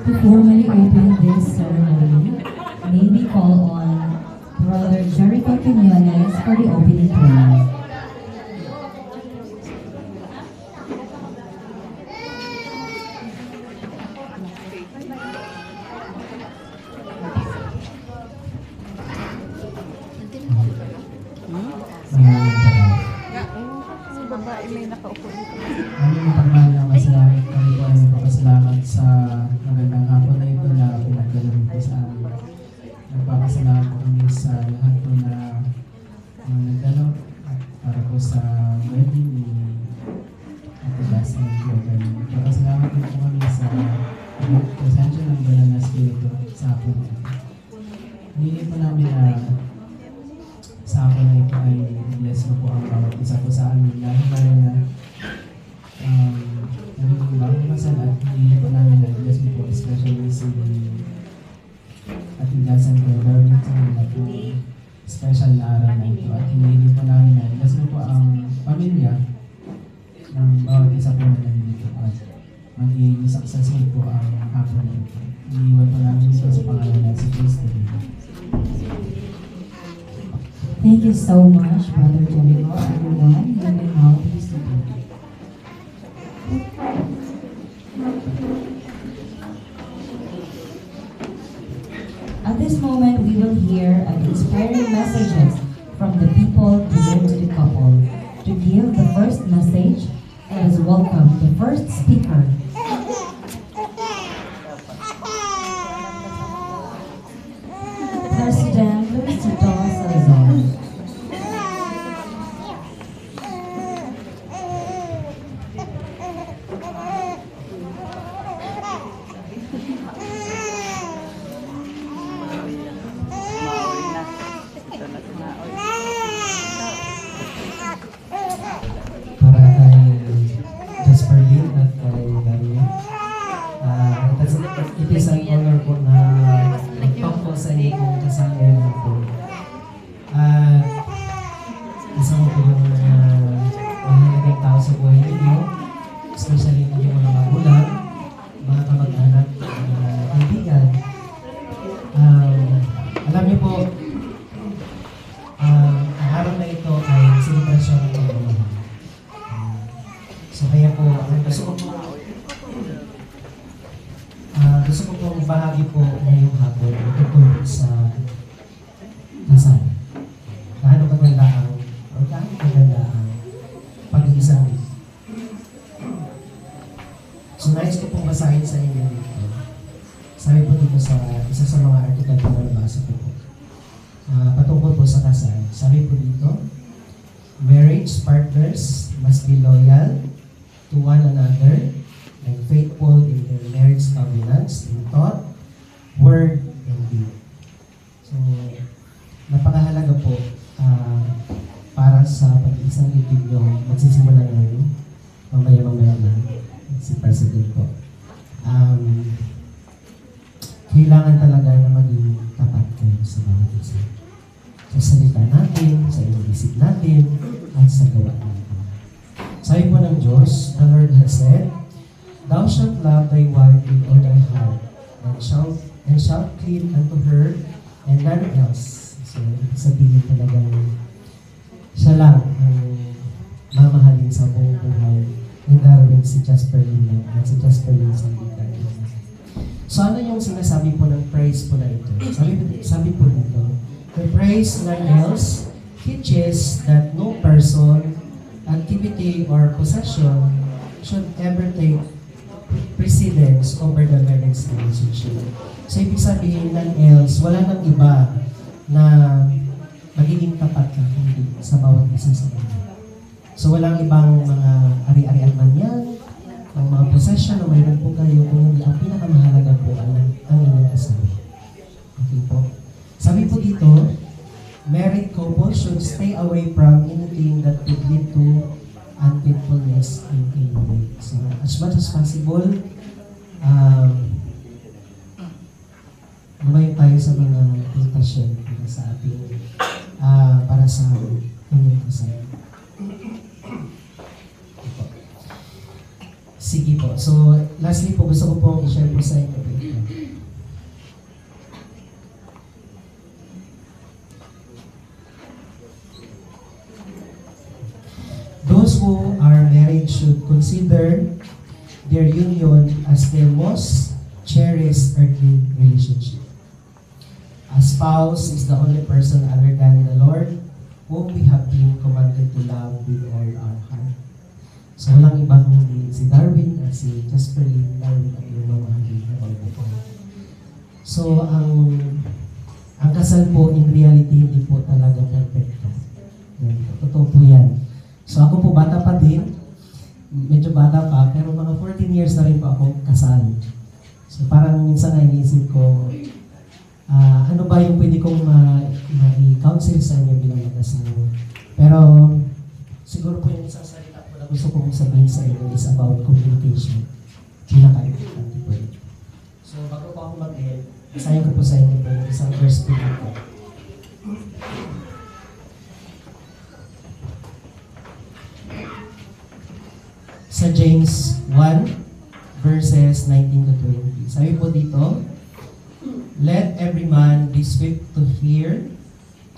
To formally open this ceremony, may we call on Brother Jericho Quinones for the opening prayer. Babae may nakaupo dito. Aming pagmahal na masalamat kami po ay nagpapasalamat sa magandang hapon na ito na pinagdalawin po sa amin. Nagpapasalamat po kami sa lahat po na nagdalaw at para po sa wedding ni Ate Bas and Logan. Nagpapasalamat po kami sa presensya ng Banal na Espiritu sa hapon na ito. Hindi po namin na sa hapon na ito ay bless mo po ang bawat isa po sa amin. Lalo na naging bagong kasal at hindi po namin na-bless mo po, especially si Ate Dasan po, dahil sa kanila po special na araw na ito. At hindi po namin na-bless mo po ang pamilya ng bawat isa po na nandito at magiging successful po ang hapon na ito. Iniwan po namin ito sa pangalan na si Kristo. Thank you so much, Brother Jericho. Everyone, you may now be seated. At this moment, we will hear an inspiring messages from the people dear to the couple. To give the first message, let us welcome the first speaker. President Luisito Salazar. Maoy na. Ito na si Maoy. Para kay Jasper Lee at kay Daniel. It is an honor po na mag-talk po sa inyo kung kasama ngayon po. At isa mo po yung mahalagang tao sa buhay ninyo, especially yung mga magulang, mga kamag-anak, mga kaibigan. Alam niyo po, ang araw na ito ay selebrasyon ng pagmamahal. So kaya po, gusto ko pong bahagi po ngayong hapon tungkol sa kasal. Gaano kaganda ang pag-iisang. So nais ko pong basahin sa inyo dito. Sabi po dito sa isa sa mga article po na nabasa ko po. Patungkol po sa kasal. Sabi po dito, marriage partners must be loyal to one another and faithful in their marriage covenants in thought, word, and deed. So, napakahalaga po para sa pag-isang ibig nyo magsisimula ngayon, mamaya na si President po. Kailangan talaga na maging tapat kayo sa bawat isa. Sa salita natin, sa inisip natin, at sa gawa natin. Sabi po ng Diyos, the Lord has said, thou shalt love thy wife with all thy heart, and shalt cleave unto her, and none else. So, sabihin talagang siya lang ang mamahalin sa buong buhay. Hindi si Jasper Lin at si Jasper Lin sa litan. So, ano yung sinasabi po ng praise po na ito? Sabi po nito, the praise none else teaches that no person, activity, or possession should ever take precedence over the marriage relationship. So, ibig sabihin ng else, wala nang iba na magiging tapat ka kundi sa bawat isa sa inyo. So, walang ibang mga ari-arian man yan, ang mga possession na mayroon po kayo, kung hindi ang pinakamahalaga po ang inyong kasama. Okay po. Sabi po dito, married couple should stay away from anything that could lead to unfaithfulness in any way. So, as much as possible, lumayo tayo sa mga tentasyon para sa ating, para sa inyong kasama. Sige po. So, lastly po, gusto ko pong i-share po sa inyo ito. consider their union as their most cherished earthly relationship. A spouse is the only person other than the Lord whom we have been commanded to love with all our heart. So walang iba kundi si Darwin at si Jasper Lynn Darwin at yung mamahalin na all the time. So ang kasal po in reality hindi po talaga perfecto. Yan po, totoo po yan. So ako po bata pa din, medyo bata pa, pero mga 14 years na rin po ako kasal. So parang minsan na iniisip ko, ano ba yung pwede kong i-counsel sa inyo bilang mag-asawa. Pero siguro po yung isang salita po na gusto kong sabihin sa inyo is about communication. Pinaka-importante po yun. So bago po ako mag-end, isayin ko po sa inyo po yung isang verse po dito. Sa James 1 verses 19 to 20. Sabi po dito, let every man be swift to hear,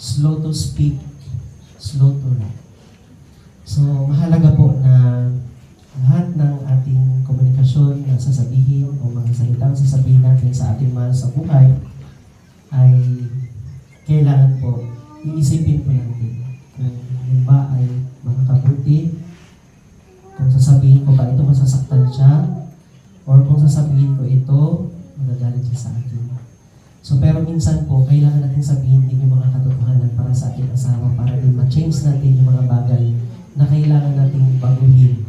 slow to speak, slow to wrath. So, mahalaga po na lahat ng ating komunikasyon na sasabihin o mga salitang sasabihin natin sa ating mahal sa buhay ay kailangan po iisipin po natin kung yun ba ay makakabuti, kung sasabihin ko ba ito masasaktan siya, or kung sasabihin ko ito magagalit siya sa akin. So pero minsan po, kailangan natin sabihin din yung mga katotohanan para sa ating asawa, para din ma-change natin yung mga bagay na kailangan nating baguhin